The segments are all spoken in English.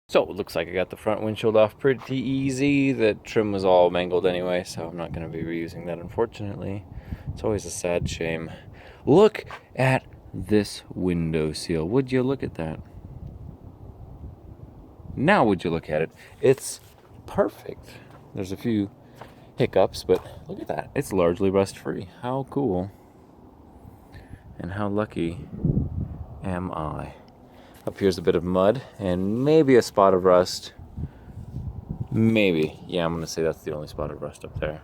So it looks like I got the front windshield off pretty easy. The trim was all mangled anyway, so I'm not going to be reusing that, unfortunately. It's always a sad shame. Look at this window seal. Would you look at that? Now would you look at it? It's perfect. There's a few hiccups, but look at that. It's largely rust-free. How cool. And how lucky am I? Up here's a bit of mud and maybe a spot of rust. Maybe. Yeah, I'm going to say that's the only spot of rust up there.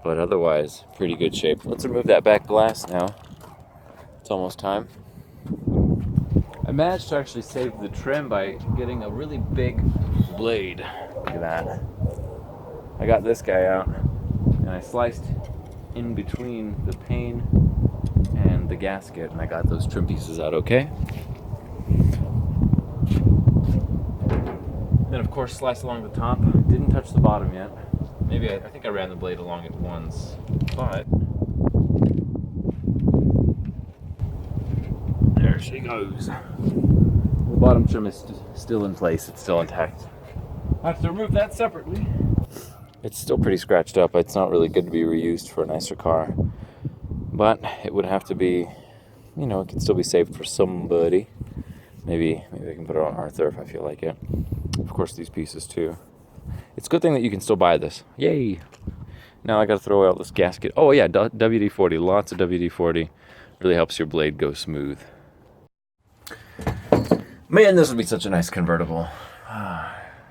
But otherwise, pretty good shape. Let's remove that back glass now. It's almost time. I managed to actually save the trim by getting a really big blade. Look at that. I got this guy out and I sliced in between the pane and the gasket, and I got those trim pieces out okay. Then of course slice along the top. Didn't touch the bottom yet. Maybe I think I ran the blade along it once, but there she goes. The bottom trim is still in place. It's still intact. I have to remove that separately. It's still pretty scratched up. It's not really good to be reused for a nicer car, but it would have to be, you know, it can still be saved for somebody. Maybe I can put it on Arthur if I feel like it. Of course, these pieces too. It's a good thing that you can still buy this. Yay! Now I gotta throw out this gasket. Oh yeah, WD-40. Lots of WD-40. Really helps your blade go smooth. Man, this would be such a nice convertible.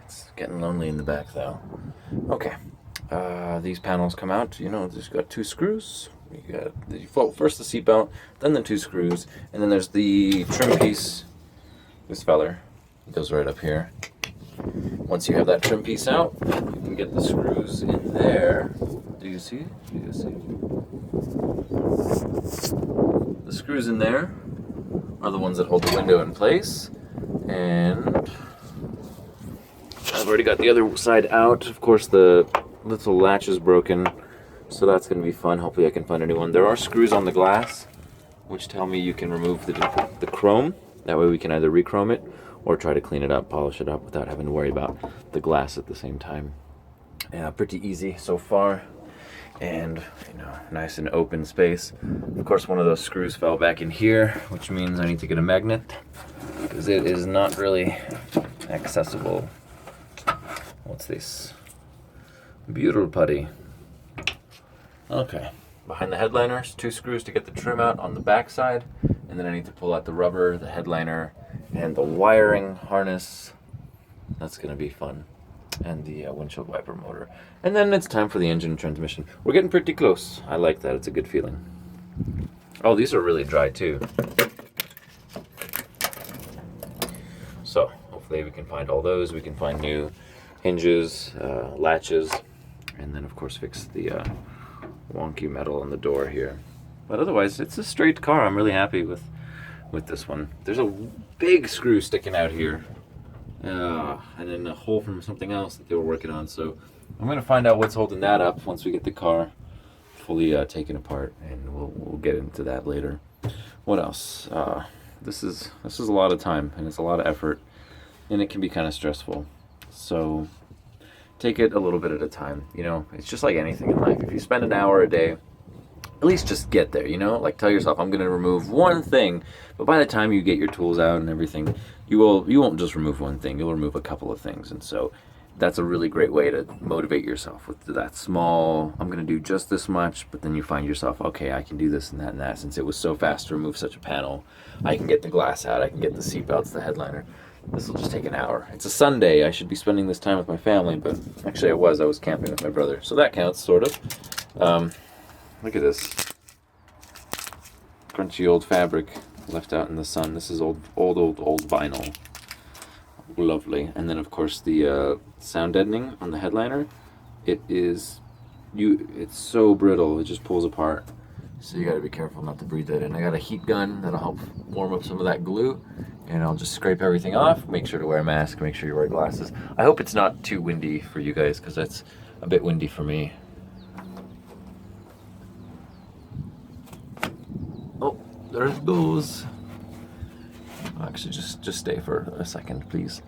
It's getting lonely in the back though. Okay. These panels come out. You know, there's got two screws. You got first the seat belt, then the two screws, and then there's the trim piece. This feller goes right up here. Once you have that trim piece out, you can get the screws in there. Do you see? The screws in there are the ones that hold the window in place. And I've already got the other side out. Of course, the little latch is broken, so that's going to be fun. Hopefully I can find a new one. There are screws on the glass, which tell me you can remove the chrome. That way we can either re-chrome it or try to clean it up, polish it up without having to worry about the glass at the same time. Yeah, pretty easy so far. And, you know, nice and open space. Of course, one of those screws fell back in here, which means I need to get a magnet because it is not really accessible. What's this? Beautiful putty. Okay. Behind the headliners, two screws to get the trim out on the back side, and then I need to pull out the rubber, the headliner, and the wiring harness. That's going to be fun. And the windshield wiper motor. And then it's time for the engine and transmission. We're getting pretty close. I like that. It's a good feeling. Oh, these are really dry too. So hopefully we can find all those. We can find new hinges, latches, and then of course fix the wonky metal on the door here. But otherwise, it's a straight car. I'm really happy with this one. There's a big screw sticking out here. And then a hole from something else that they were working on. So I'm going to find out what's holding that up once we get the car fully taken apart, and we'll get into that later. What else? This is a lot of time, and it's a lot of effort, and it can be kind of stressful. So take it a little bit at a time. You know, it's just like anything in life. If you spend an hour a day, at least just get there, you know? Like, tell yourself, I'm going to remove one thing. But by the time you get your tools out and everything, you won't just remove one thing. You'll remove a couple of things. And so that's a really great way to motivate yourself with that small, I'm going to do just this much. But then you find yourself, okay, I can do this and that and that. Since it was so fast to remove such a panel, I can get the glass out. I can get the seat belts, the headliner. This will just take an hour. It's a Sunday. I should be spending this time with my family. But actually I was camping with my brother. So that counts, sort of. Look at this crunchy old fabric left out in the sun. This is old vinyl. Lovely. And then of course the sound deadening on the headliner. It's so brittle, it just pulls apart. So you gotta be careful not to breathe that in. I got a heat gun that'll help warm up some of that glue, and I'll just scrape everything off. Make sure to wear a mask, make sure you wear glasses. I hope it's not too windy for you guys, because that's a bit windy for me. Oh, there it goes. Actually, just stay for a second, please.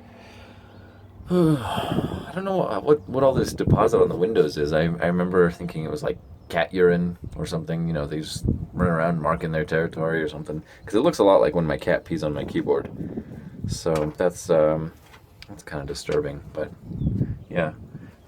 I don't know what all this deposit on the windows is. I remember thinking it was like cat urine or something. You know, they just run around marking their territory or something. Because it looks a lot like when my cat pees on my keyboard. So that's kind of disturbing. But yeah,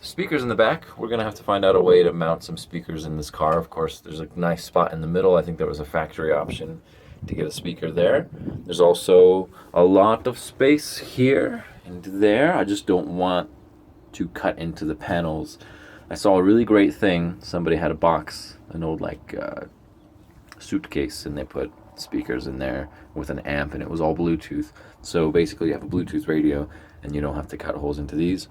speakers in the back. We're gonna have to find out a way to mount some speakers in this car. Of course, there's a nice spot in the middle. I think there was a factory option to get a speaker there. There's also a lot of space here and there. I just don't want to cut into the panels. I saw a really great thing. Somebody had a box, an old like suitcase, and they put speakers in there with an amp, and it was all Bluetooth. So basically you have a Bluetooth radio and you don't have to cut holes into these.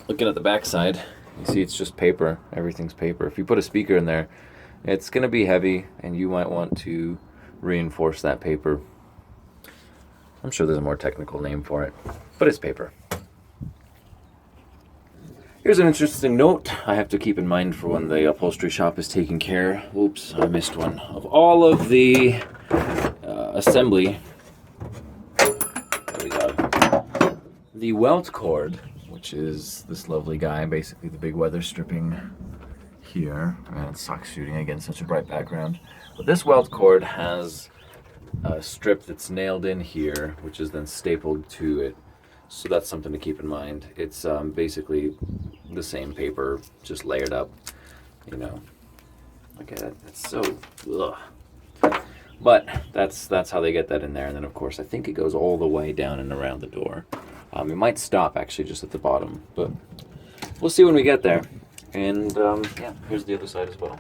Looking at the back side, you see it's just paper. Everything's paper. If you put a speaker in there, it's gonna be heavy, and you might want to reinforce that paper. I'm sure there's a more technical name for it, but it's paper. Here's an interesting note I have to keep in mind for when the upholstery shop is taking care. Oops, I missed one. Of all of the assembly, there we go. The welt cord, which is this lovely guy, basically the big weather stripping here, and it sucks shooting against such a bright background. But this welt cord has a strip that's nailed in here, which is then stapled to it. So that's something to keep in mind. It's basically the same paper, just layered up, you know. Look at it, it's so, ugh. But that's how they get that in there. And then of course, I think it goes all the way down and around the door. It might stop actually just at the bottom, but we'll see when we get there. And yeah, here's the other side as well.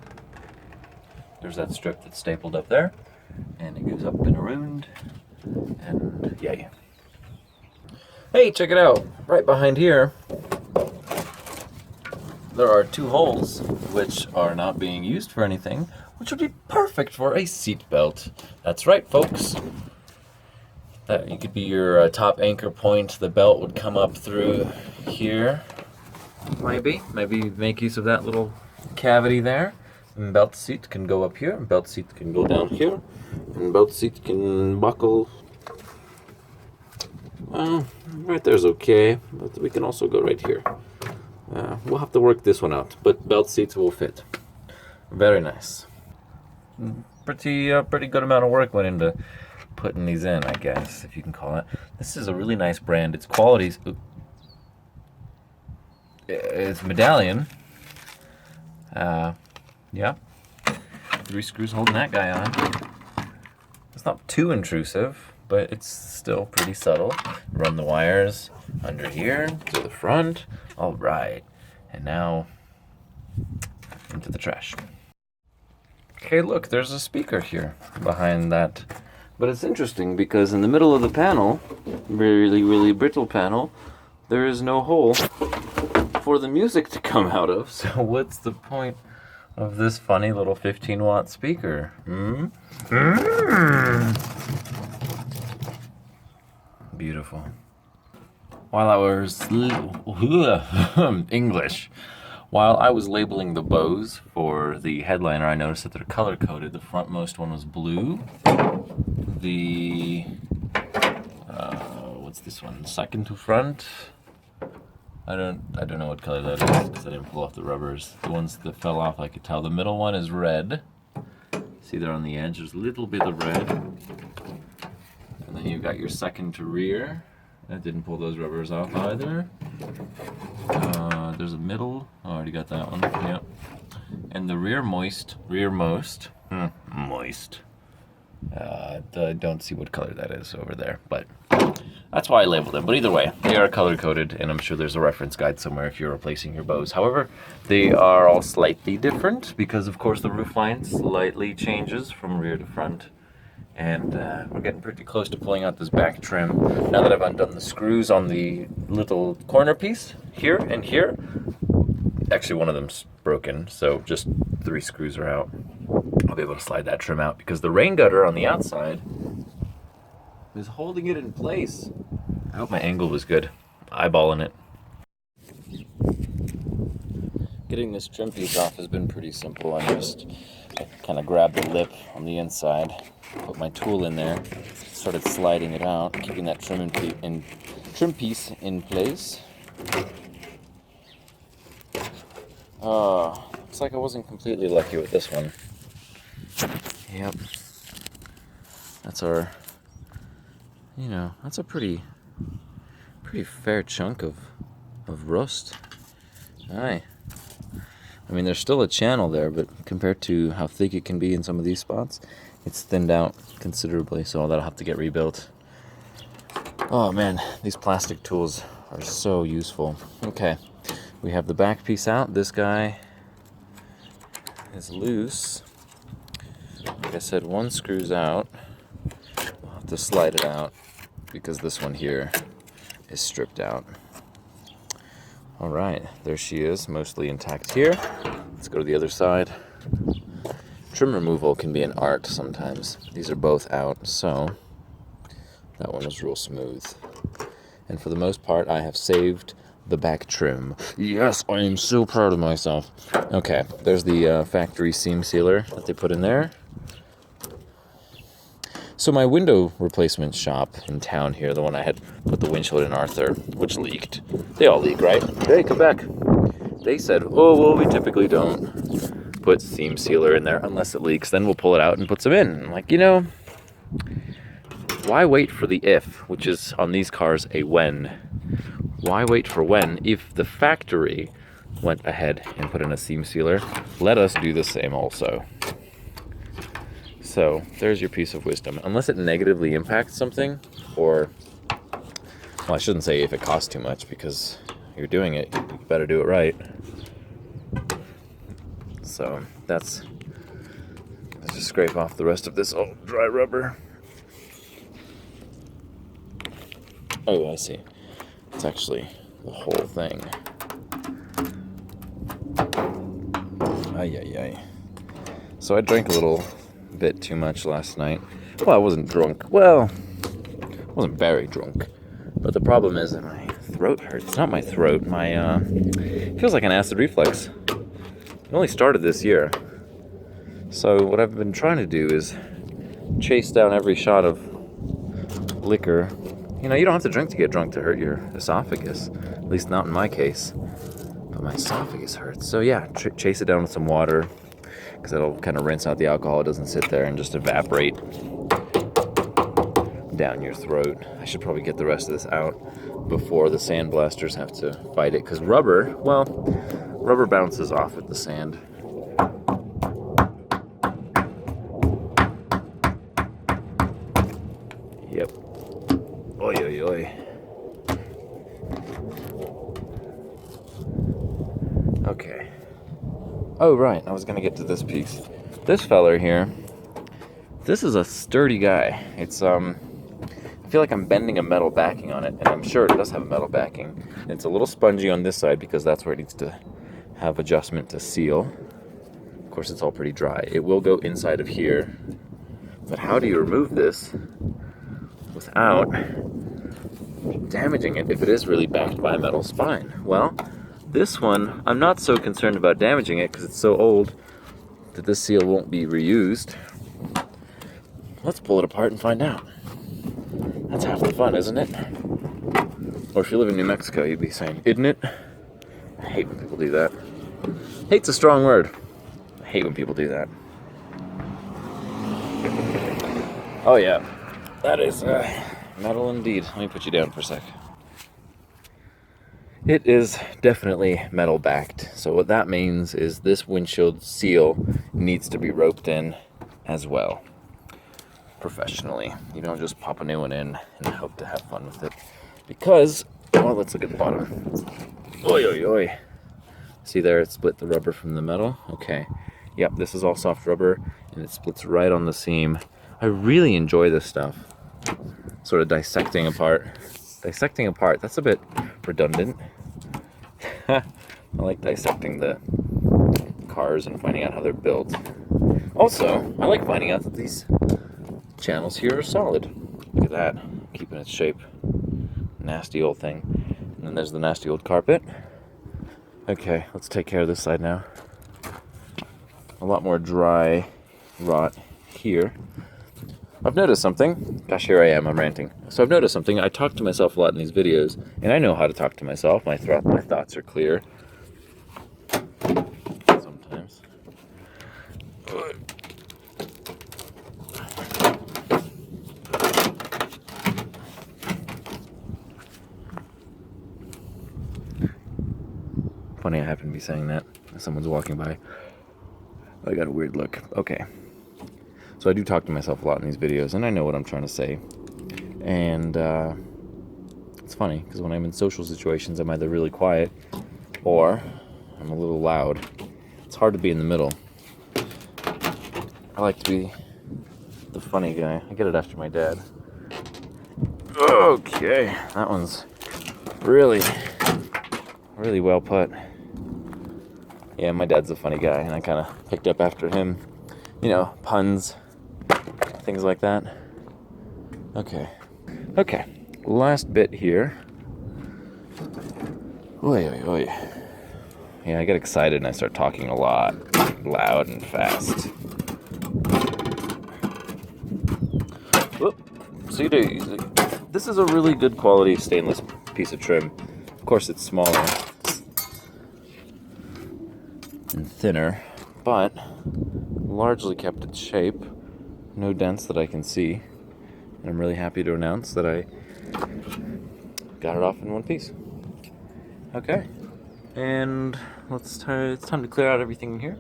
There's that strip that's stapled up there, and it goes up and around, and yay. Hey, check it out. Right behind here, there are two holes which are not being used for anything, which would be perfect for a seat belt. That's right, folks. You could be your top anchor point. The belt would come up through here. Maybe make use of that little cavity there. And belt seat can go up here, and belt seat can go down here, and belt seat can buckle. Well, right there's okay, but we can also go right here. We'll have to work this one out, but belt seats will fit. Very nice. Pretty good amount of work went into putting these in, I guess, if you can call it. This is a really nice brand. Its qualities. It's medallion. Yeah. 3 screws holding that guy on. It's not too intrusive, but it's still pretty subtle. Run the wires under here to the front. All right. And now into the trash. Okay, look, there's a speaker here behind that. But it's interesting because in the middle of the panel, really brittle panel, there is no hole for the music to come out of. So what's the point of this funny little 15-watt speaker? Beautiful. While I was English. While I was labeling the bows for the headliner, I noticed that they're color coded. The frontmost one was blue. The what's this one? Second to front. I don't know what color that is because I didn't pull off the rubbers. The ones that fell off, I could tell. The middle one is red. See there on the edge, there's a little bit of red. And then you've got your second to rear. I didn't pull those rubbers off either. There's a middle. Oh, I already got that one. Yep. And the rearmost. Moist. I don't see what color that is over there, but that's why I labeled them. But either way, they are color coded, and I'm sure there's a reference guide somewhere if you're replacing your bows. However, they are all slightly different because, of course, the roofline slightly changes from rear to front. And we're getting pretty close to pulling out this back trim. Now that I've undone the screws on the little corner piece here and here, actually one of them's broken, so just 3 screws are out. I'll be able to slide that trim out because the rain gutter on the outside is holding it in place. I hope my angle was good. Eyeballing it. Getting this trim piece off has been pretty simple. I kind of grabbed the lip on the inside, put my tool in there, started sliding it out, keeping that trim piece in place. Looks like I wasn't completely lucky with this one. Yep. That's our, that's a pretty fair chunk of rust. Aye. I mean, there's still a channel there, but compared to how thick it can be in some of these spots, it's thinned out considerably, so that'll have to get rebuilt. Oh man, these plastic tools are so useful. Okay, we have the back piece out. This guy is loose. Like I said, one screws out. We'll have to slide it out because this one here is stripped out. All right, there she is, mostly intact here. Let's go to the other side. Trim removal can be an art sometimes. These are both out, so that one was real smooth. And for the most part, I have saved the back trim. Yes, I am so proud of myself. Okay, there's the factory seam sealer that they put in there. So my window replacement shop in town here, the one I had put the windshield in Arthur, which leaked. They all leak, right? Hey, come back. They said, oh, well, we typically don't put seam sealer in there unless it leaks. Then we'll pull it out and put some in. I'm like, why wait for the if, which is on these cars a when? Why wait for when if the factory went ahead and put in a seam sealer? Let us do the same also. So there's your piece of wisdom. Unless it negatively impacts something, or, well, I shouldn't say if it costs too much, because you're doing it, you better do it right. So let's just scrape off the rest of this old dry rubber. Oh, I see. It's actually the whole thing. Ay, ay, ay. So I drank a little bit too much last night. Well, I wasn't drunk. Well, I wasn't very drunk. But the problem is that my throat hurts. It's not my throat. It feels like an acid reflux. It only started this year. So what I've been trying to do is chase down every shot of liquor. You don't have to drink to get drunk to hurt your esophagus. At least not in my case. But my esophagus hurts. So yeah, chase it down with some water, because that'll kind of rinse out the alcohol. It doesn't sit there and just evaporate down your throat. I should probably get the rest of this out before the sandblasters have to fight it, because rubber bounces off with the sand. Yep. Oi, oi, oi. Okay. Oh, right, I was gonna get to this piece. This feller here, this is a sturdy guy. It's, I feel like I'm bending a metal backing on it, and I'm sure it does have a metal backing. It's a little spongy on this side because that's where it needs to have adjustment to seal. Of course, it's all pretty dry. It will go inside of here. But how do you remove this without damaging it if it is really backed by a metal spine? Well, this one, I'm not so concerned about damaging it because it's so old that this seal won't be reused. Let's pull it apart and find out. That's half the fun, isn't it? Or if you live in New Mexico, you'd be saying, isn't it? I hate when people do that. Hate's a strong word. I hate when people do that. Oh yeah, that is metal indeed. Let me put you down for a sec. It is definitely metal backed. So what that means is this windshield seal needs to be roped in as well. Professionally. You don't just pop a new one in and hope to have fun with it. Because, well, let's look at the bottom. Oi, oi, oi. See there, it split the rubber from the metal? Okay. Yep, this is all soft rubber, and it splits right on the seam. I really enjoy this stuff. Sort of dissecting apart. Dissecting apart, that's a bit redundant. I like dissecting the cars and finding out how they're built. Also, I like finding out that these channels here are solid. Look at that, keeping its shape. Nasty old thing. And then there's the nasty old carpet. Okay, let's take care of this side now. A lot more dry rot here. I've noticed something. Gosh, here I am, I'm ranting. So I've noticed something. I talk to myself a lot in these videos, and I know how to talk to myself. My thoughts are clear. Sometimes. Funny, I happen to be saying that. Someone's walking by. I got a weird look. Okay. So I do talk to myself a lot in these videos, and I know what I'm trying to say. And it's funny, because when I'm in social situations, I'm either really quiet, or I'm a little loud. It's hard to be in the middle. I like to be the funny guy. I get it after my dad. Okay, that one's really, really well put. Yeah, my dad's a funny guy, and I kind of picked up after him. You know, puns, things like that. Okay, last bit here. Oy, oy, oy. Yeah, I get excited and I start talking a lot, loud and fast. Whoop, see, this is a really good quality stainless piece of trim. Of course, it's smaller and thinner, but largely kept its shape. No dents that I can see. And I'm really happy to announce that I got it off in one piece. Okay, and it's time to clear out everything in here,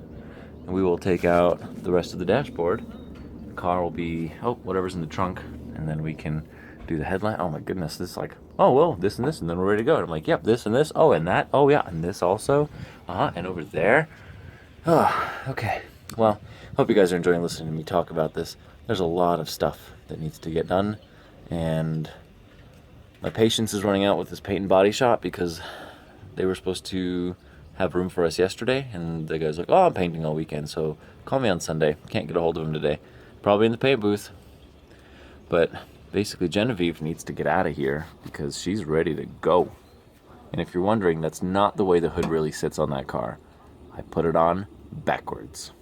and we will take out the rest of the dashboard. The car will be whatever's in the trunk, and then we can do the headlight. Oh my goodness, this is like, oh well, this and this, and then we're ready to go. And I'm like, yep, this and this. Oh, and that. Oh yeah, and this also. And over there. Oh, okay. Well, hope you guys are enjoying listening to me talk about this. There's a lot of stuff that needs to get done, and my patience is running out with this paint and body shop because they were supposed to have room for us yesterday, and the guy's like, oh, I'm painting all weekend, so call me on Sunday. Can't get a hold of him today. Probably in the paint booth. But basically, Genevieve needs to get out of here because she's ready to go. And if you're wondering, that's not the way the hood really sits on that car. I put it on backwards.